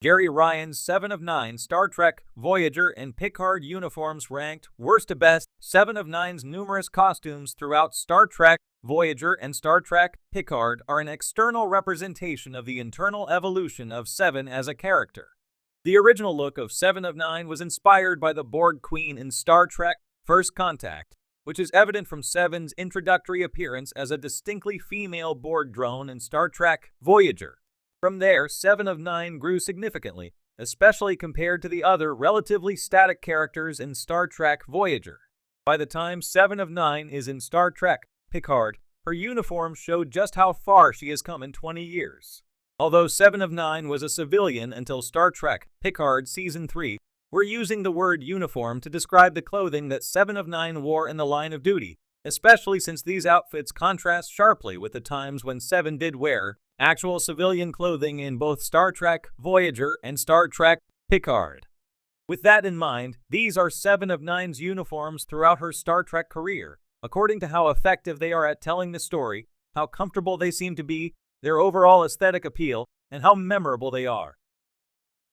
Jeri Ryan's 7 of 9 Star Trek, Voyager, and Picard uniforms ranked worst to best. 7 of 9's numerous costumes throughout Star Trek, Voyager, and Star Trek, Picard are an external representation of the internal evolution of Seven as a character. The original look of 7 of 9 was inspired by the Borg Queen in Star Trek, First Contact, which is evident from Seven's introductory appearance as a distinctly female Borg drone in Star Trek, Voyager. From there, 7 of 9 grew significantly, especially compared to the other relatively static characters in Star Trek Voyager. By the time 7 of 9 is in Star Trek Picard, her uniform showed just how far she has come in 20 years. Although 7 of 9 was a civilian until Star Trek Picard Season 3, we're using the word uniform to describe the clothing that 7 of 9 wore in the line of duty, especially since these outfits contrast sharply with the times when 7 did wear actual civilian clothing in both Star Trek Voyager and Star Trek Picard. With that in mind, these are 7 of 9's uniforms throughout her Star Trek career, according to how effective they are at telling the story, how comfortable they seem to be, their overall aesthetic appeal, and how memorable they are.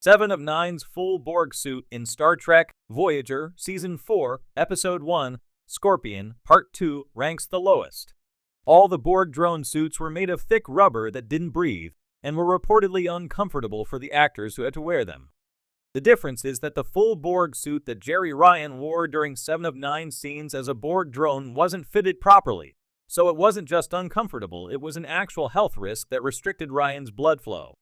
7 of 9's full Borg suit in Star Trek Voyager Season 4, Episode 1, Scorpion, Part 2 ranks the lowest. All the Borg drone suits were made of thick rubber that didn't breathe, and were reportedly uncomfortable for the actors who had to wear them. The difference is that the full Borg suit that Jeri Ryan wore during 7 of 9 scenes as a Borg drone wasn't fitted properly, so it wasn't just uncomfortable, it was an actual health risk that restricted Ryan's blood flow.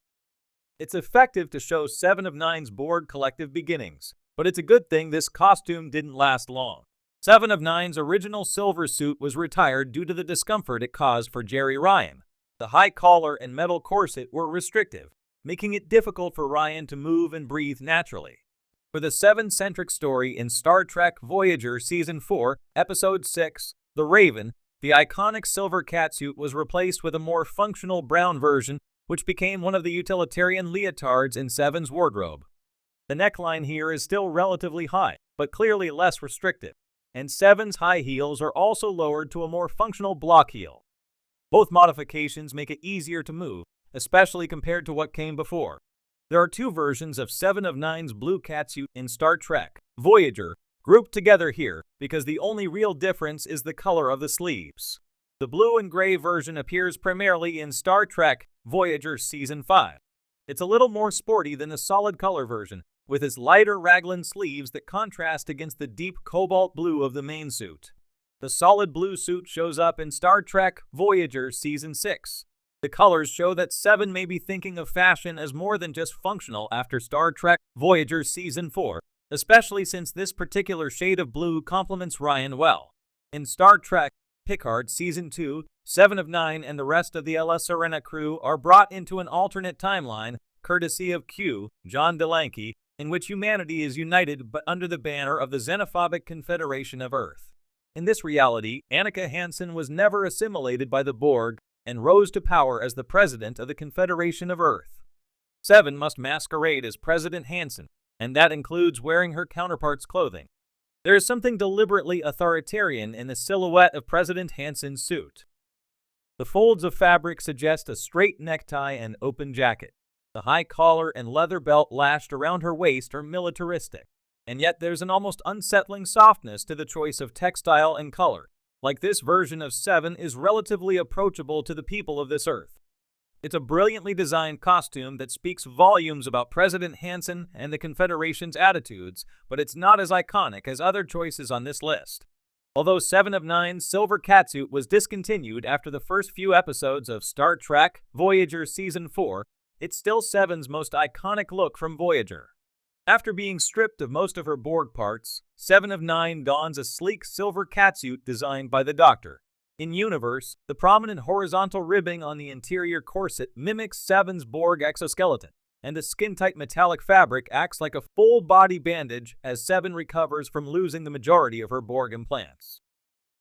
It's effective to show 7 of 9's Borg collective beginnings, but it's a good thing this costume didn't last long. 7 of 9's original silver suit was retired due to the discomfort it caused for Jeri Ryan. The high collar and metal corset were restrictive, making it difficult for Ryan to move and breathe naturally. For the 7-centric story in Star Trek Voyager Season 4, Episode 6, The Raven, the iconic silver catsuit was replaced with a more functional brown version, which became one of the utilitarian leotards in 7's wardrobe. The neckline here is still relatively high, but clearly less restrictive, and 7's high heels are also lowered to a more functional block heel. Both modifications make it easier to move, especially compared to what came before. There are two versions of 7 of 9's blue catsuit in Star Trek Voyager, grouped together here because the only real difference is the color of the sleeves. The blue and gray version appears primarily in Star Trek Voyager Season 5. It's a little more sporty than the solid color version, with its lighter raglan sleeves that contrast against the deep cobalt blue of the main suit. The solid blue suit shows up in Star Trek Voyager Season 6. The colors show that 7 may be thinking of fashion as more than just functional after Star Trek Voyager Season 4, especially since this particular shade of blue complements Ryan well. In Star Trek Picard Season 2, 7 of 9 and the rest of the La Sirena crew are brought into an alternate timeline, courtesy of Q, John Delancey, in which humanity is united but under the banner of the xenophobic Confederation of Earth. In this reality, Annika Hansen was never assimilated by the Borg and rose to power as the president of the Confederation of Earth. 7 must masquerade as President Hansen, and that includes wearing her counterpart's clothing. There is something deliberately authoritarian in the silhouette of President Hansen's suit. The folds of fabric suggest a straight necktie and open jacket. The high collar and leather belt lashed around her waist are militaristic, and yet there's an almost unsettling softness to the choice of textile and color. Like this version of 7 is relatively approachable to the people of this earth. It's a brilliantly designed costume that speaks volumes about President Hansen and the Confederation's attitudes, but it's not as iconic as other choices on this list. Although 7 of 9's silver catsuit was discontinued after the first few episodes of Star Trek Voyager Season 4, it's still 7's most iconic look from Voyager. After being stripped of most of her Borg parts, 7 of 9 dons a sleek silver catsuit designed by the Doctor. In universe, the prominent horizontal ribbing on the interior corset mimics 7's Borg exoskeleton, and the skin-tight metallic fabric acts like a full-body bandage as 7 recovers from losing the majority of her Borg implants.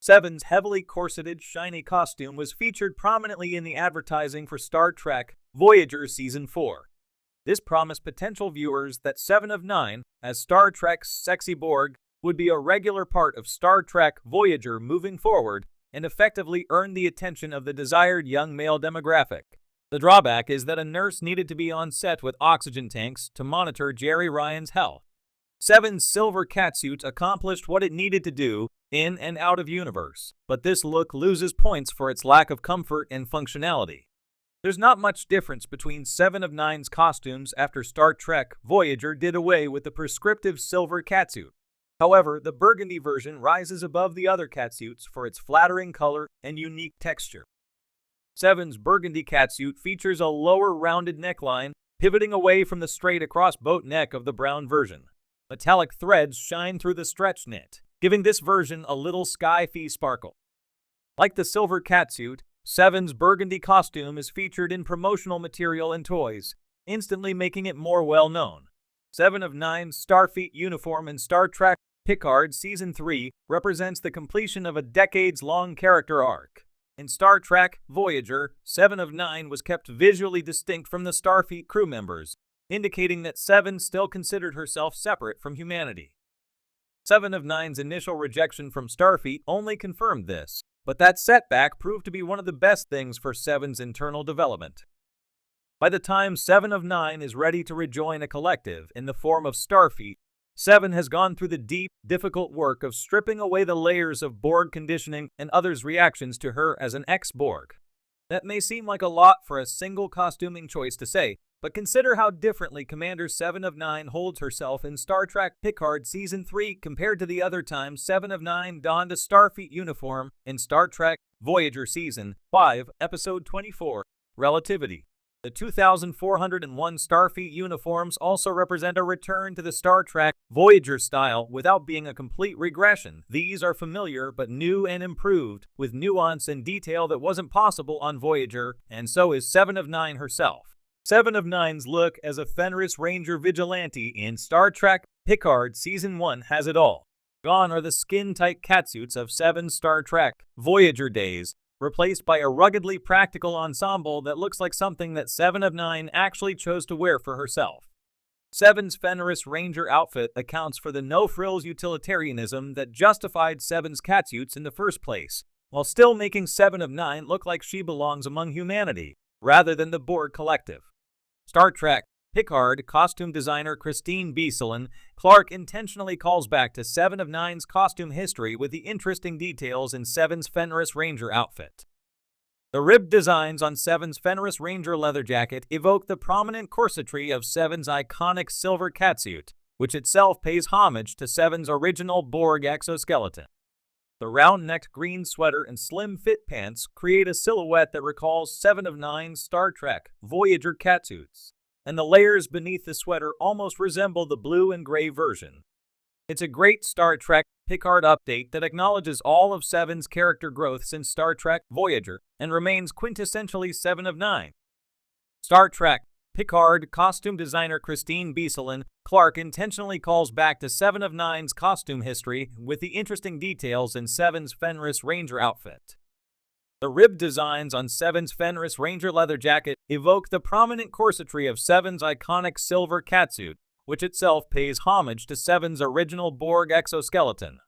7's heavily corseted, shiny costume was featured prominently in the advertising for Star Trek Voyager Season 4. This promised potential viewers that 7 of 9, as Star Trek's sexy Borg, would be a regular part of Star Trek Voyager moving forward and effectively earn the attention of the desired young male demographic. The drawback is that a nurse needed to be on set with oxygen tanks to monitor Jeri Ryan's health. Seven's silver catsuit accomplished what it needed to do in and out of universe, but this look loses points for its lack of comfort and functionality. There's not much difference between 7 of 9's costumes after Star Trek Voyager did away with the prescriptive silver catsuit. However, the burgundy version rises above the other catsuits for its flattering color and unique texture. 7's burgundy catsuit features a lower rounded neckline, pivoting away from the straight across boat neck of the brown version. Metallic threads shine through the stretch knit, giving this version a little sky-fi sparkle. Like the silver catsuit, 7's burgundy costume is featured in promotional material and toys, instantly making it more well-known. 7 of 9's Starfleet uniform in Star Trek Picard Season 3 represents the completion of a decades-long character arc. In Star Trek Voyager, 7 of 9 was kept visually distinct from the Starfleet crew members, indicating that 7 still considered herself separate from humanity. 7 of 9's initial rejection from Starfleet only confirmed this, but that setback proved to be one of the best things for 7's internal development. By the time 7 of 9 is ready to rejoin a collective in the form of Starfleet, 7 has gone through the deep, difficult work of stripping away the layers of Borg conditioning and others' reactions to her as an ex-Borg. That may seem like a lot for a single costuming choice to say, but consider how differently Commander 7 of 9 holds herself in Star Trek Picard Season 3 compared to the other times 7 of 9 donned a Starfleet uniform in Star Trek Voyager Season 5, Episode 24, Relativity. The 2,401 Starfleet uniforms also represent a return to the Star Trek Voyager style without being a complete regression. These are familiar but new and improved, with nuance and detail that wasn't possible on Voyager, and so is 7 of 9 herself. 7 of 9's look as a Fenris Ranger vigilante in Star Trek Picard Season 1 has it all. Gone are the skin-tight catsuits of 7's Star Trek Voyager days, replaced by a ruggedly practical ensemble that looks like something that 7 of 9 actually chose to wear for herself. 7's Fenris Ranger outfit accounts for the no-frills utilitarianism that justified 7's catsuits in the first place, while still making 7 of 9 look like she belongs among humanity, rather than the Borg collective. Star Trek Picard costume designer Christine Bieselin Clark intentionally calls back to 7 of 9's costume history with the interesting details in 7's Fenris Ranger outfit. The ribbed designs on 7's Fenris Ranger leather jacket evoke the prominent corsetry of 7's iconic silver catsuit, which itself pays homage to 7's original Borg exoskeleton. The round-necked green sweater and slim-fit pants create a silhouette that recalls 7 of 9's Star Trek Voyager catsuits, and the layers beneath the sweater almost resemble the blue and gray version. It's a great Star Trek Picard update that acknowledges all of 7's character growth since Star Trek Voyager and remains quintessentially 7 of 9. Star Trek Picard costume designer Christine Bieselin Clark intentionally calls back to 7 of 9's costume history with the interesting details in 7's Fenris Ranger outfit. The ribbed designs on 7's Fenris Ranger leather jacket evoke the prominent corsetry of 7's iconic silver catsuit, which itself pays homage to 7's original Borg exoskeleton.